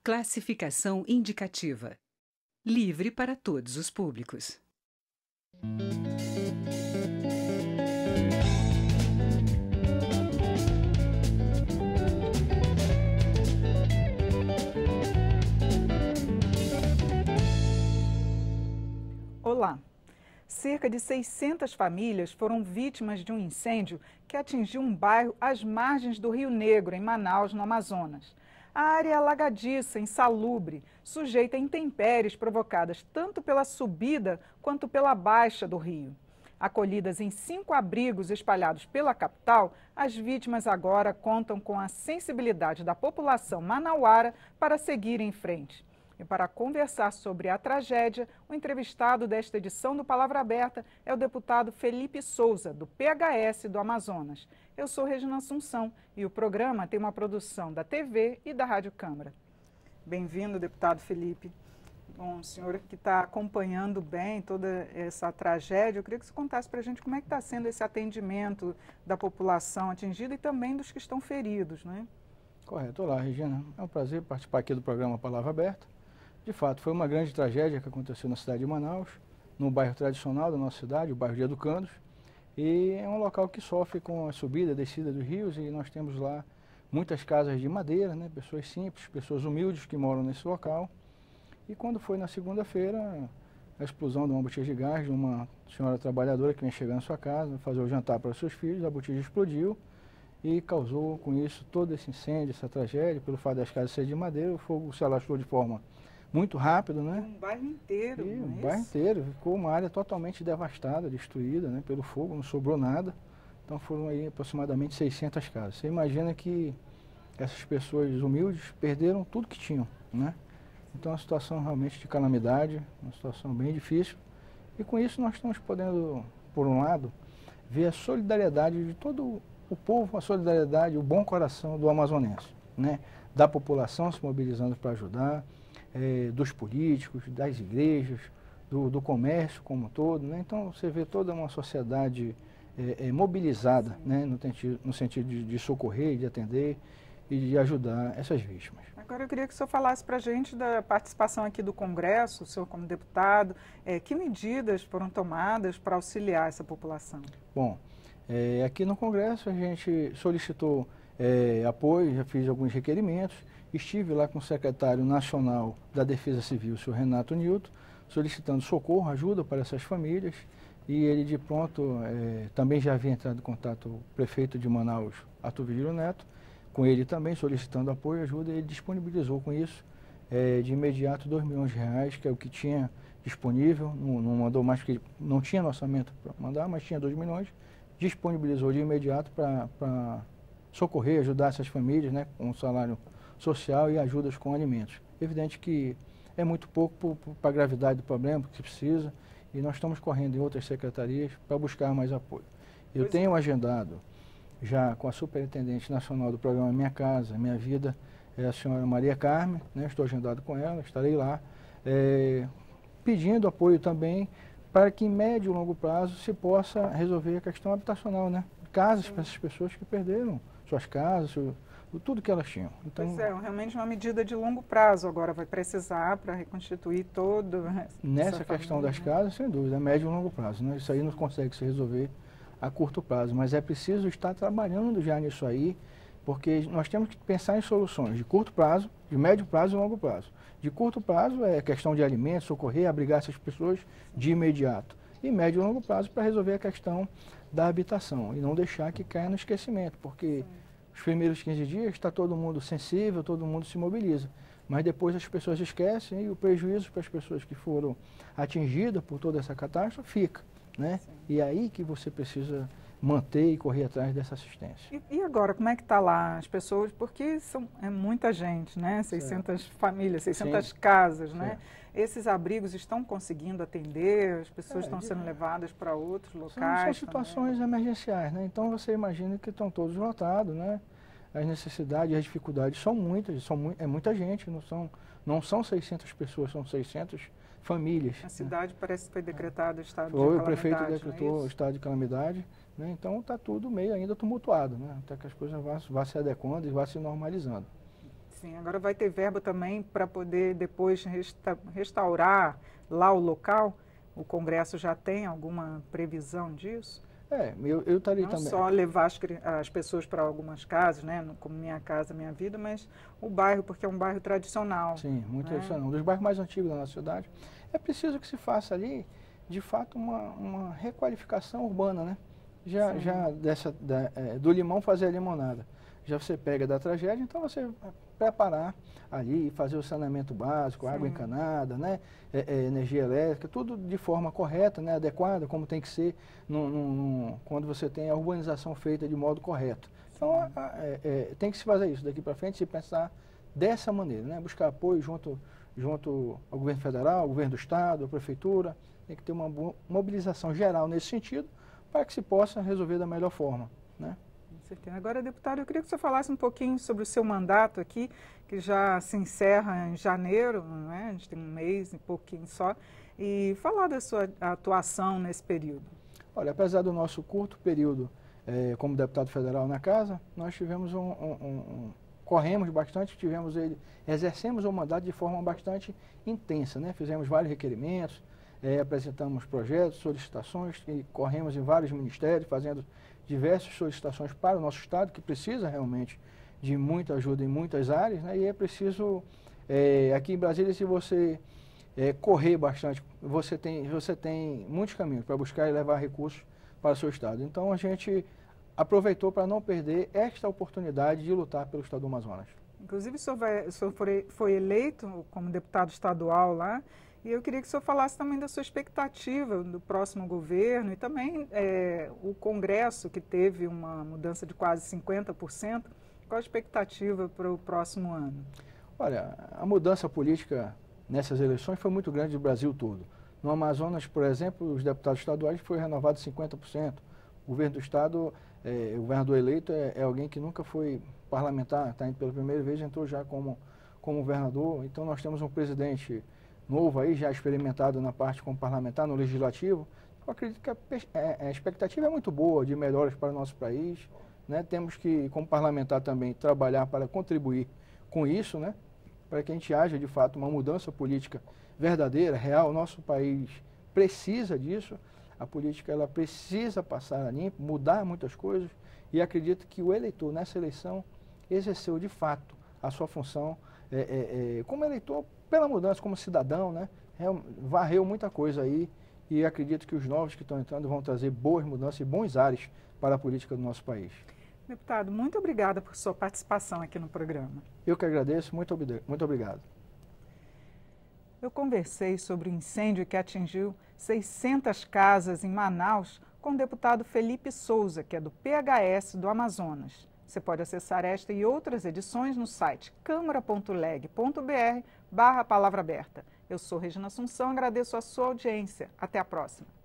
Classificação indicativa. Livre para todos os públicos. Olá! Cerca de 600 famílias foram vítimas de um incêndio que atingiu um bairro às margens do Rio Negro, em Manaus, no Amazonas. A área é alagadiça, insalubre, sujeita a intempéries provocadas tanto pela subida quanto pela baixa do rio. Acolhidas em 5 abrigos espalhados pela capital, as vítimas agora contam com a sensibilidade da população manauara para seguir em frente. E para conversar sobre a tragédia, o entrevistado desta edição do Palavra Aberta é o deputado Felipe Souza, do PHS do Amazonas. Eu sou Regina Assunção e o programa tem uma produção da TV e da Rádio Câmara. Bem-vindo, deputado Felipe. Bom, o senhor que está acompanhando bem toda essa tragédia, eu queria que você contasse para a gente como é que está sendo esse atendimento da população atingida e também dos que estão feridos, né? Correto. Olá, Regina. É um prazer participar aqui do programa Palavra Aberta. De fato, foi uma grande tragédia que aconteceu na cidade de Manaus, no bairro tradicional da nossa cidade, o bairro de Educandos. E é um local que sofre com a subida e descida dos rios e nós temos lá muitas casas de madeira, né, pessoas simples, pessoas humildes que moram nesse local. E quando foi na segunda-feira, a explosão de uma botija de gás de uma senhora trabalhadora que vem chegar na sua casa, fazer o jantar para os seus filhos, a botija explodiu e causou com isso todo esse incêndio, essa tragédia, pelo fato das casas serem de madeira, o fogo se alastrou de forma muito rápido, né? Um bairro inteiro, e não é o isso? bairro inteiro, ficou uma área totalmente devastada, destruída, né, pelo fogo, não sobrou nada. Então foram aí aproximadamente 600 casas. Você imagina que essas pessoas humildes perderam tudo que tinham, né? Então é uma situação realmente de calamidade, uma situação bem difícil. E com isso nós estamos podendo, por um lado, ver a solidariedade de todo o povo, a solidariedade, o bom coração do amazonense, né? Da população se mobilizando para ajudar, dos políticos, das igrejas, do comércio como um todo, né? Então você vê toda uma sociedade mobilizada, né? No sentido de socorrer, de atender e de ajudar essas vítimas. Agora eu queria que o senhor falasse para a gente da participação aqui do Congresso, o senhor como deputado, que medidas foram tomadas para auxiliar essa população? Bom, aqui no Congresso a gente solicitou apoio, já fiz alguns requerimentos, estive lá com o secretário nacional da Defesa Civil, o senhor Renato Nilton, solicitando socorro, ajuda para essas famílias, e ele de pronto também já havia entrado em contato com o prefeito de Manaus, Arthur Virgílio Neto, com ele também solicitando apoio e ajuda, e ele disponibilizou com isso de imediato R$2 milhões, que é o que tinha disponível, não mandou mais porque não tinha no orçamento para mandar, mas tinha 2 milhões, disponibilizou de imediato para socorrer, ajudar essas famílias, né, com salário social e ajudas com alimentos. Evidente que é muito pouco para a gravidade do problema, que precisa, e nós estamos correndo em outras secretarias para buscar mais apoio. Eu tenho agendado já com a Superintendente Nacional do Programa Minha Casa, Minha Vida, a senhora Maria Carmen, né, estou agendado com ela, estarei lá, pedindo apoio também para que em médio e longo prazo se possa resolver a questão habitacional, né? Casas para essas pessoas que perderam suas casas, tudo que elas tinham. Então, pois é, realmente uma medida de longo prazo agora vai precisar para reconstituir todo. Nessa questão das casas, sem dúvida, é médio e longo prazo, né? Isso aí não consegue se resolver a curto prazo, mas é preciso estar trabalhando já nisso aí, porque nós temos que pensar em soluções de curto prazo, de médio prazo e longo prazo. De curto prazo é questão de alimentos, socorrer, abrigar essas pessoas de imediato. E médio e longo prazo para resolver a questão da habitação e não deixar que caia no esquecimento, porque os primeiros 15 dias está todo mundo sensível, todo mundo se mobiliza, mas depois as pessoas esquecem e o prejuízo para as pessoas que foram atingidas por toda essa catástrofe fica, né? E é aí que você precisa manter e correr atrás dessa assistência. E agora, como é que está lá as pessoas? Porque é muita gente, né? 600 famílias, 600 casas, né? Esses abrigos estão conseguindo atender? As pessoas estão sendo levadas para outros locais? São situações emergenciais, né? Então você imagina que estão todos lotados, né? As necessidades e as dificuldades são muitas, é muita gente, não são 600 pessoas, são 600 famílias. A cidade parece que foi decretado estado de calamidade. O prefeito decretou o estado de calamidade, né? Então está tudo meio ainda tumultuado, né? Até que as coisas vão se adequando e vão se normalizando. Sim, agora vai ter verba também para poder depois restaurar lá o local? O Congresso já tem alguma previsão disso? Eu estaria Não também. só levar as pessoas para algumas casas, né, como Minha Casa Minha Vida, mas o bairro, porque é um bairro tradicional. Sim, muito né? tradicional. Um dos bairros mais antigos da nossa cidade. É preciso que se faça ali, de fato, uma requalificação urbana, né? Já do limão fazer a limonada. Já você pega da tragédia, então você preparar ali, fazer o saneamento básico, água encanada, né? Energia elétrica, tudo de forma correta, né? Adequada, como tem que ser quando você tem a urbanização feita de modo correto. Então, tem que se fazer isso daqui para frente, se pensar dessa maneira, né? Buscar apoio junto ao governo federal, ao governo do estado, à prefeitura. Tem que ter uma mobilização geral nesse sentido para que se possa resolver da melhor forma, né? Com certeza. Agora, deputado, eu queria que você falasse um pouquinho sobre o seu mandato aqui, que já se encerra em janeiro, não é? A gente tem um mês e pouquinho só, e falar da sua atuação nesse período. Olha, apesar do nosso curto período como deputado federal na casa, nós tivemos corremos bastante, exercemos o mandato de forma bastante intensa, né? Fizemos vários requerimentos, apresentamos projetos, solicitações e corremos em vários ministérios, fazendo diversas solicitações para o nosso estado, que precisa realmente de muita ajuda em muitas áreas, né? E é preciso, aqui em Brasília, se você correr bastante, você tem muitos caminhos para buscar e levar recursos para o seu estado. Então, a gente aproveitou para não perder esta oportunidade de lutar pelo estado do Amazonas. Inclusive, o senhor foi eleito como deputado estadual lá, e eu queria que o senhor falasse também da sua expectativa do próximo governo e também o Congresso, que teve uma mudança de quase 50%. Qual a expectativa para o próximo ano? Olha, a mudança política nessas eleições foi muito grande no Brasil todo. No Amazonas, por exemplo, os deputados estaduais foi renovado 50%. O governo do estado, o governador eleito é alguém que nunca foi parlamentar, está indo pela primeira vez, entrou já como governador. Então nós temos um presidente novo aí, já experimentado na parte como parlamentar, no legislativo. Eu acredito que a expectativa é muito boa de melhoras para o nosso país, né? Temos que, como parlamentar também, trabalhar para contribuir com isso, né? Para que a gente haja, de fato, uma mudança política verdadeira, real. O nosso país precisa disso. A política ela precisa passar a limpo, mudar muitas coisas. E acredito que o eleitor, nessa eleição, exerceu, de fato, a sua função como eleitor, pela mudança, como cidadão, né? Varreu muita coisa aí e acredito que os novos que estão entrando vão trazer boas mudanças e bons ares para a política do nosso país. Deputado, muito obrigada por sua participação aqui no programa. Eu que agradeço, muito obrigado. Eu conversei sobre o incêndio que atingiu 600 casas em Manaus com o deputado Felipe Souza, que é do PHS do Amazonas. Você pode acessar esta e outras edições no site câmara.leg.br/palavra aberta. Eu sou Regina Assunção, agradeço a sua audiência. Até a próxima.